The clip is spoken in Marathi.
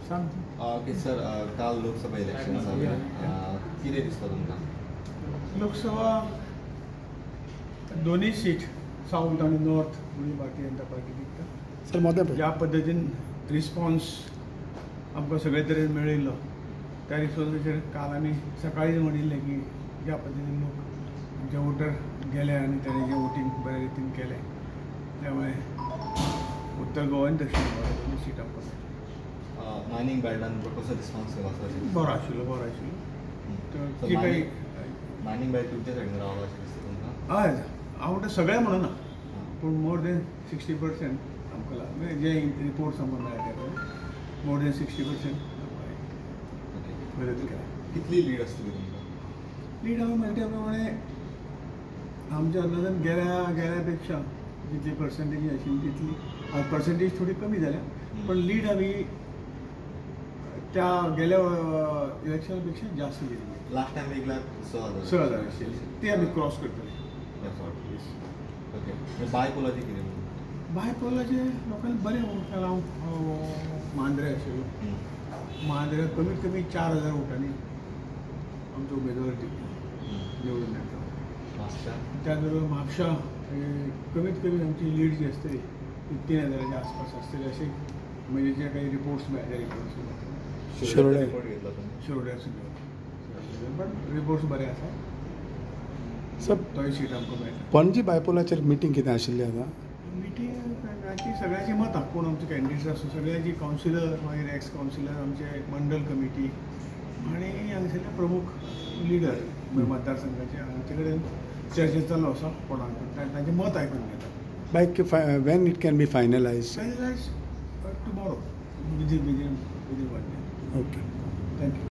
सांगतो की सर काल लोकसभा इलेक्शन झाले किती दिसता तुमकां लोकसभा दोन्ही सीट साऊथ आणि नॉर्थ दोन्ही भारतीय जनता पार्टी जिंकता सर मोदी ज्या पद्दतीन रिस्पॉन्स आमकां सगळे तरेन मेळिल्लो त्या रिस्पॉन्साचेर काल आमी सकाळीच म्हणिल्लें की ज्या पद्दतीन लोक आमचे वोटर गेले आनी ताणें जें वोटींग बऱ्या रितीन केलें त्यामुळे उत्तर गोवा आनी दक्षिण गोवा दोन्ही सीट आमकां मेळ्ळी. मायनींग बेल्टान कसो रिस्पॉन्स केलो सर बरो आशिल्लो तर जी काही मायनींग बेल्ट तुमच्या सायडीन रावलो अशें दिसता तुमकां हय हांव म्हणटा सगळें म्हणना पूण मोर देन 60% आमकां म्हणजे जे रिपोर्ट्स आमकां मेळ्ळे ते मोर देन 60% मदत केला. कितली लीड आसतली तुमकां लीड हांवें म्हणटा त्या प्रमाणे आमच्या अंदाजान गेल्या पेक्षा जितली पर्संटेज आशिल्ली तितली पर्संटेज थोडी कमी जाल्या पण लीड आमी त्या गेल्या इलेक्शना पेक्षा जास्त दिली. लास्ट टायम 1,06,000 6,000 आशिल्ली ती आमी क्रॉस करतली. ओके बायपोलाची कितें बायपोलाचे लोकांनी बरें वोट हांव मांद्रे आशिल्लो मांद्रे कमीत कमी 4,000 वोटांनी आमचो उमेदवार जिंकलो निवडून येता. त्याच बरोबर म्हापशा कमीत कमी आमची लीड जी आसतली ती 3,000च्या आसपास आसतली असे म्हणजे जे काही रिपोर्ट्स मेळ्ळे रिपोर्ट्स शिरोडे शिरोड्या सुद्दां पण रिपोर्ट्स बरे आसा सर तोय सीट आमकां मेळटा. पणजी बायपोलाचेर मिटींग कितें आशिल्ली आतां मिटींगाची सगळ्यांची मतां कोण आमचे कॅन्डिडेट्स आसूं सगळ्यांची कावन्सिलर मागीर एक्स कावन्सिलर आमचे मंडल कमिटी आनी हांगासरले प्रमुख लिडर मतदारसंघाचे हांचे कडेन चर्चा चालू आसा कोणाक तांचें मत आयकून घेता. By when it can be finalise tomorrow within 1 day. Okay thank you.